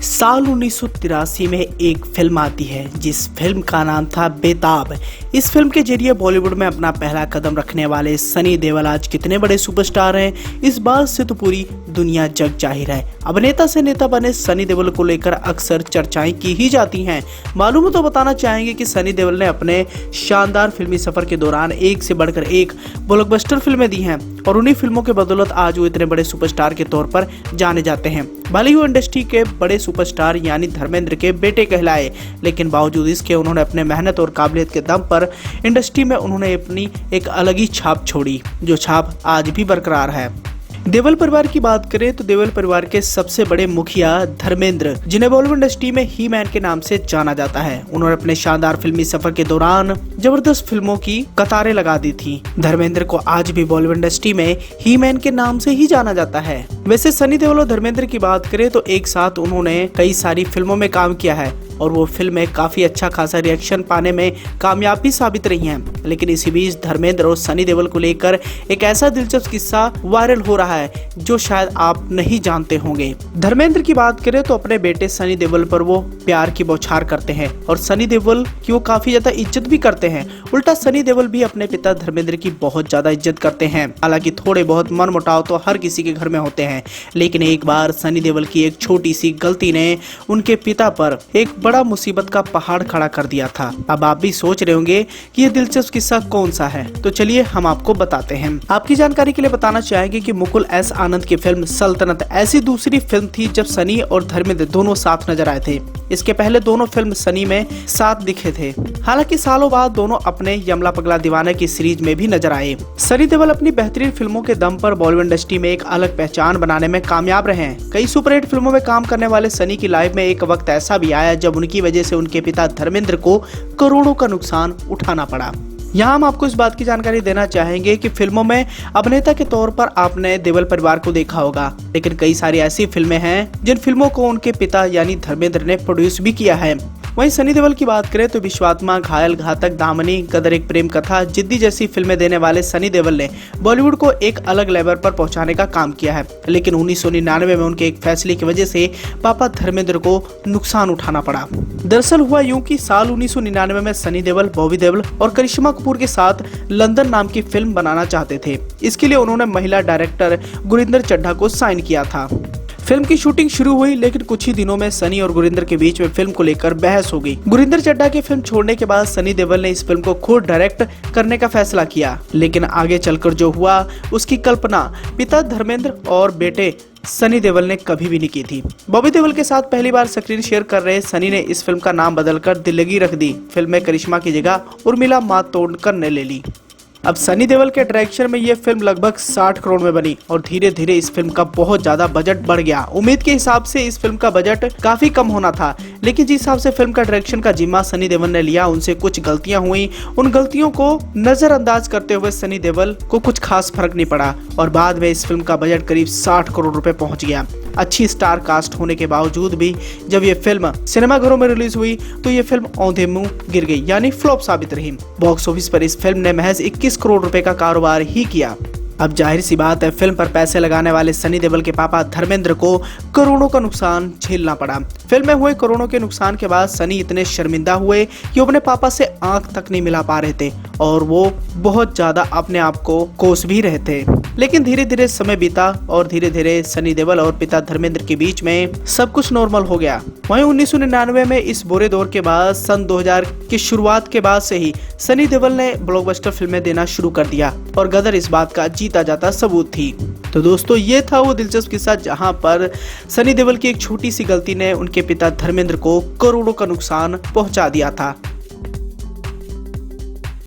साल 1983 में एक फिल्म आती है जिस फिल्म का नाम था बेताब। इस फिल्म के जरिए बॉलीवुड में अपना पहला कदम रखने वाले सनी देओल आज कितने बड़े सुपरस्टार हैं, इस बात से तो पूरी दुनिया जग जाहिर है। अभिनेता से नेता बने सनी देओल को लेकर अक्सर चर्चाएं की ही जाती हैं। मालूम हो तो बताना चाहेंगे कि सनी देओल ने अपने शानदार फिल्मी सफर के दौरान एक से बढ़कर एक ब्लॉकबस्टर फिल्में दी हैं और उन्हीं फिल्मों के बदौलत आज वो इतने बड़े सुपरस्टार के तौर पर जाने जाते हैं। बॉलीवुड इंडस्ट्री के बड़े सुपरस्टार यानी धर्मेंद्र के बेटे कहलाए, लेकिन बावजूद इसके उन्होंने अपने मेहनत और काबिलियत के दम पर इंडस्ट्री में उन्होंने अपनी एक अलग ही छाप छोड़ी, जो छाप आज भी बरकरार है। देओल परिवार की बात करें तो देओल परिवार के सबसे बड़े मुखिया धर्मेंद्र, जिन्हें बॉलीवुड इंडस्ट्री में ही मैन के नाम से जाना जाता है, उन्होंने अपने शानदार फिल्मी सफर के दौरान जबरदस्त फिल्मों की कतारें लगा दी थी। धर्मेंद्र को आज भी बॉलीवुड इंडस्ट्री में ही मैन के नाम से ही जाना जाता है। वैसे सनी देओल और धर्मेंद्र की बात करें तो एक साथ उन्होंने कई सारी फिल्मों में काम किया है और वो फिल्में काफी अच्छा खासा रिएक्शन पाने में कामयाब भी साबित रही हैं। लेकिन इसी बीच धर्मेंद्र और सनी देओल को लेकर एक ऐसा दिलचस्प किस्सा वायरल हो रहा है जो शायद आप नहीं जानते होंगे। धर्मेंद्र की बात करें तो अपने बेटे सनी देओल पर वो प्यार की बौछार करते हैं और सनी देओल की वो काफी ज्यादा इज्जत भी करते हैं। उल्टा सनी देओल भी अपने पिता धर्मेंद्र की बहुत ज्यादा इज्जत करते हैं। हालांकि थोड़े बहुत मनमुटाव तो हर किसी के घर में होते हैं, लेकिन एक बार सनी देओल की एक छोटी सी गलती ने उनके पिता पर एक बड़ा मुसीबत का पहाड़ खड़ा कर दिया था। अब आप भी सोच रहे होंगे कि ये दिलचस्प किस्सा कौन सा है, तो चलिए हम आपको बताते हैं। आपकी जानकारी के लिए बताना चाहेंगे कि मुकुल एस आनंद की फिल्म सल्तनत ऐसी दूसरी फिल्म थी जब सनी और धर्मेंद्र दोनों साथ नजर आए थे। इसके पहले दोनों फिल्म सनी में साथ दिखे थे। हालांकि सालों बाद दोनों अपने यमला पगला दीवाना की सीरीज में भी नजर आए। सनी देओल अपनी बेहतरीन फिल्मों के दम पर बॉलीवुड इंडस्ट्री में एक अलग पहचान बनाने में कामयाब रहे हैं। कई सुपरहिट फिल्मों में काम करने वाले सनी की लाइफ में एक वक्त ऐसा भी आया जब उनकी वजह से उनके पिता धर्मेंद्र को करोड़ों का नुकसान उठाना पड़ा। यहाँ हम आपको इस बात की जानकारी देना चाहेंगे कि फिल्मों में अभिनेता के तौर पर आपने देओल परिवार को देखा होगा, लेकिन कई सारी ऐसी फिल्में हैं जिन फिल्मों को उनके पिता यानी धर्मेंद्र ने प्रोड्यूस भी किया है। वहीं सनी देओल की बात करें तो विश्वात्मा, घायल, घातक, दामिनी, गदर एक प्रेम कथा, जिद्दी जैसी फिल्में देने वाले सनी देओल ने बॉलीवुड को एक अलग लेवल पर पहुंचाने का काम किया है। लेकिन 1999 में उनके एक फैसले की वजह से पापा धर्मेंद्र को नुकसान उठाना पड़ा। दरअसल हुआ यूं कि साल 1999 में सनी देओल, बॉबी देओल और करिश्मा कपूर के साथ लंदन नाम की फिल्म बनाना चाहते थे। इसके लिए उन्होंने महिला डायरेक्टर गुरिंदर चड्ढा को साइन किया था। फिल्म की शूटिंग शुरू हुई, लेकिन कुछ ही दिनों में सनी और गुरिंदर के बीच में फिल्म को लेकर बहस हो गई। गुरिंदर चड्ढा की फिल्म छोड़ने के बाद सनी देओल ने इस फिल्म को खुद डायरेक्ट करने का फैसला किया, लेकिन आगे चलकर जो हुआ उसकी कल्पना पिता धर्मेंद्र और बेटे सनी देओल ने कभी भी नहीं की थी। बॉबी देओल के साथ पहली बार स्क्रीन शेयर कर रहे सनी ने इस फिल्म का नाम बदलकर दिल लगी रख दी। फिल्म में करिश्मा की जगह उर्मिला मातोंडकर ने ले ली। अब सनी देओल के डायरेक्शन में ये फिल्म लगभग 60 करोड़ में बनी और धीरे धीरे इस फिल्म का बहुत ज्यादा बजट बढ़ गया। उम्मीद के हिसाब से इस फिल्म का बजट काफी कम होना था, लेकिन जिस हिसाब से फिल्म का डायरेक्शन का जिम्मा सनी देओल ने लिया, उनसे कुछ गलतियां हुई। उन गलतियों को नजरअंदाज करते हुए सनी देओल को कुछ खास फर्क नहीं पड़ा और बाद में इस फिल्म का बजट करीब 60 करोड़ रुपए पहुंच गया। अच्छी स्टार कास्ट होने के बावजूद भी जब ये फिल्म सिनेमाघरों में रिलीज हुई तो ये फिल्म औंधे मुंह गिर गई, यानी फ्लॉप साबित रही। बॉक्स ऑफिस पर इस फिल्म ने महज 21 करोड़ रुपए का कारोबार ही किया। अब जाहिर सी बात है, फिल्म पर पैसे लगाने वाले सनी देओल के पापा धर्मेंद्र को करोड़ों का नुकसान झेलना पड़ा। फिल्म में हुए करोड़ों के नुकसान के बाद सनी इतने शर्मिंदा हुए कि अपने पापा से आंख तक नहीं मिला पा रहे थे और वो बहुत ज्यादा अपने आप को कोस भी रहे थे। लेकिन धीरे धीरे समय बीता और धीरे धीरे सनी देओल और पिता धर्मेंद्र के बीच में सब कुछ नॉर्मल हो गया। वहीं 1999 में इस बुरे दौर के बाद सन 2000 की शुरुआत के बाद से ही सनी देओल ने ब्लॉकबस्टर फिल्में देना शुरू कर दिया और गदर इस बात का जीता जाता सबूत थी। तो दोस्तों, ये था वो दिलचस्प किस्सा जहां पर सनी देओल की एक छोटी सी गलती ने उनके पिता धर्मेंद्र को करोड़ों का नुकसान पहुंचा दिया था।